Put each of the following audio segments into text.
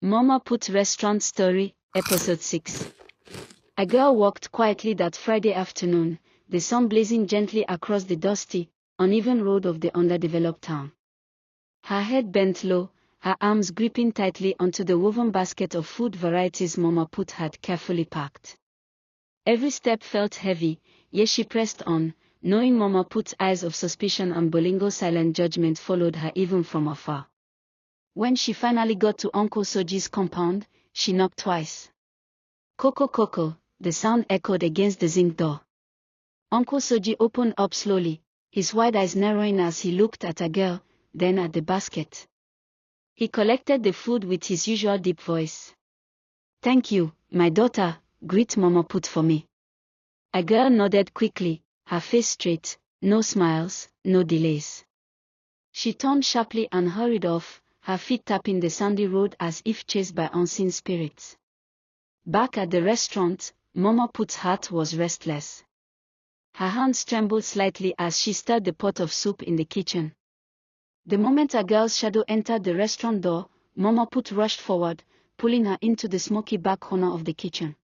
Mama Put Restaurant Story, Episode 6. A girl walked quietly that Friday afternoon, the sun blazing gently across the dusty, uneven road of the underdeveloped town. Her head bent low, her arms gripping tightly onto the woven basket of food varieties Mama Put had carefully packed. Every step felt heavy, yet she pressed on, knowing Mama Put's eyes of suspicion and bolingo's silent judgment followed her even from afar. When she finally got to Uncle Soji's compound, she knocked twice. Koko koko, the sound echoed against the zinc door. Uncle Soji opened up slowly, his wide eyes narrowing as he looked at a girl, then at the basket. He collected the food with his usual deep voice. "Thank you, my daughter, greet Mama Put for me." A girl nodded quickly, her face straight, no smiles, no delays. She turned sharply and hurried off, her feet tapping the sandy road as if chased by unseen spirits. Back at the restaurant, Mama Put's heart was restless. Her hands trembled slightly as she stirred the pot of soup in the kitchen. The moment a girl's shadow entered the restaurant door, Mama Put rushed forward, pulling her into the smoky back corner of the kitchen.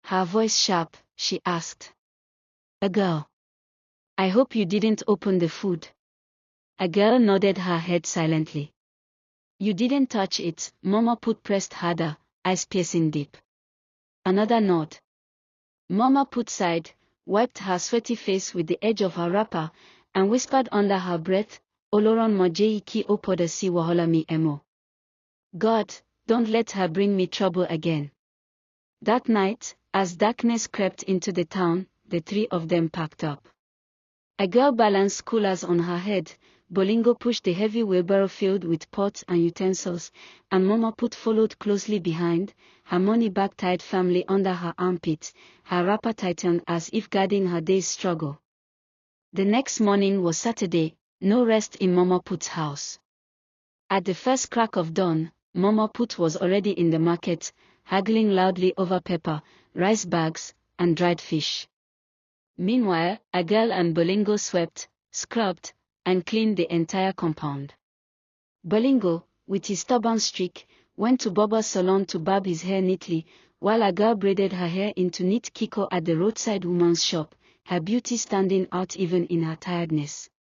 Her voice sharp, she asked. "A girl. I hope you didn't open the food." A girl nodded her head silently. "You didn't touch it," Mama Put pressed harder, eyes piercing deep. Another nod. Mama Put sighed, wiped her sweaty face with the edge of her wrapper, and whispered under her breath, "Oloron mojei ki opoda si wahala mi emo." God, don't let her bring me trouble again. That night, as darkness crept into the town, the three of them packed up. A girl balanced coolers on her head, Bolingo pushed the heavy wheelbarrow filled with pots and utensils, and Mama Put followed closely behind, her money bag tied firmly under her armpit, her wrapper tightened as if guarding her day's struggle. The next morning was Saturday, no rest in Mama Put's house. At the first crack of dawn, Mama Put was already in the market, haggling loudly over pepper, rice bags, and dried fish. Meanwhile, a girl and Bolingo swept, scrubbed, and cleaned the entire compound. Bolingo, with his stubborn streak, went to Boba's salon to barb his hair neatly, while a girl braided her hair into neat kiko at the roadside woman's shop, her beauty standing out even in her tiredness.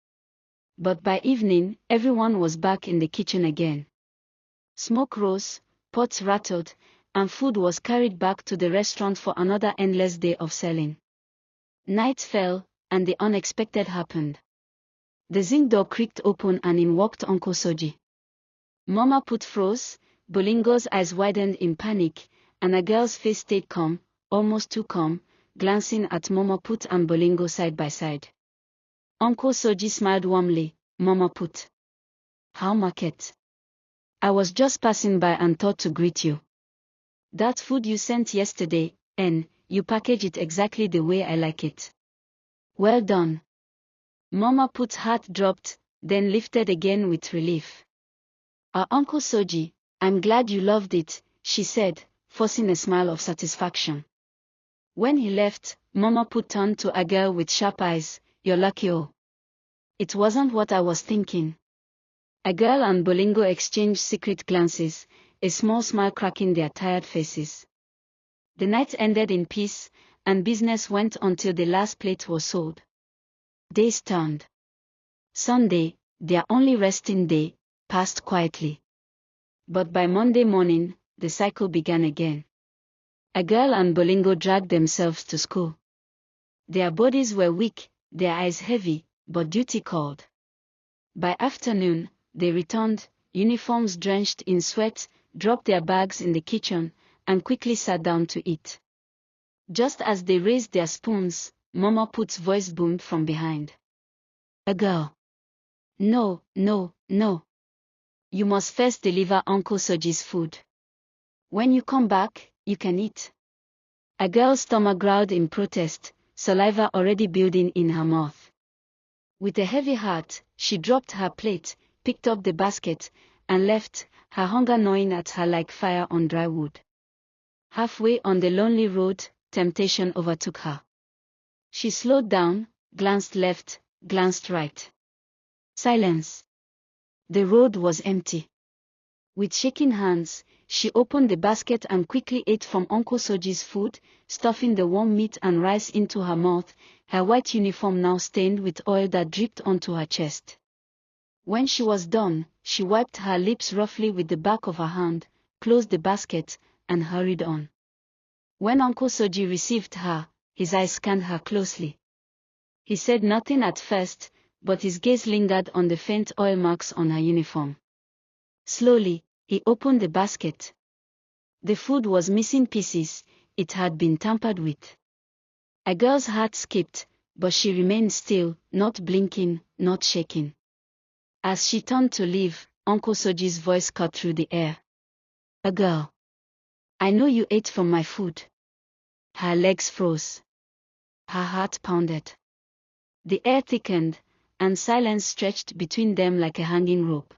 But by evening, everyone was back in the kitchen again. Smoke rose, pots rattled, and food was carried back to the restaurant for another endless day of selling. Night fell, and the unexpected happened. The zinc door creaked open and in walked Uncle Soji. Mama Put froze, Bolingo's eyes widened in panic, and a girl's face stayed calm, almost too calm, glancing at Mama Put and Bolingo side by side. Uncle Soji smiled warmly. "Mama Put. How market? I was just passing by and thought to greet you. That food you sent yesterday, and you package it exactly the way I like it. Well done." Mama Put's heart dropped, then lifted again with relief. Uncle Soji, I'm glad you loved it," she said, forcing a smile of satisfaction. When he left, Mama Put turned to a girl with sharp eyes. "You're lucky, oh." "It wasn't what I was thinking." A girl and Bolingo exchanged secret glances, a small smile cracking their tired faces. The night ended in peace, and business went until the last plate was sold. Days turned. Sunday, their only resting day, passed quietly. But by Monday morning, the cycle began again. A girl and Bolingo dragged themselves to school. Their bodies were weak, their eyes heavy, but duty called. By afternoon, they returned, uniforms drenched in sweat, dropped their bags in the kitchen, and quickly sat down to eat. Just as they raised their spoons, Mama Put's voice boomed from behind. "A girl. No, no, no. You must first deliver Uncle Soji's food. When you come back, you can eat." A girl's stomach growled in protest, saliva already building in her mouth. With a heavy heart, she dropped her plate, picked up the basket, and left, her hunger gnawing at her like fire on dry wood. Halfway on the lonely road, temptation overtook her. She slowed down, glanced left, glanced right. Silence. The road was empty. With shaking hands, She opened the basket and quickly ate from Uncle Soji's food, stuffing the warm meat and rice into her mouth, her white uniform now stained with oil that dripped onto her chest. When she was done, she wiped her lips roughly with the back of her hand, closed the basket, and hurried on. When Uncle Soji received her, his eyes scanned her closely. He said nothing at first, but his gaze lingered on the faint oil marks on her uniform. Slowly, he opened the basket. The food was missing pieces, it had been tampered with. A girl's heart skipped, but she remained still, not blinking, not shaking. As she turned to leave, Uncle Soji's voice cut through the air. "A girl. I know you ate from my food." Her legs froze. Her heart pounded. The air thickened, and silence stretched between them like a hanging rope.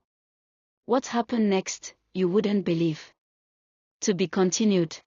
What happened next, you wouldn't believe. To be continued.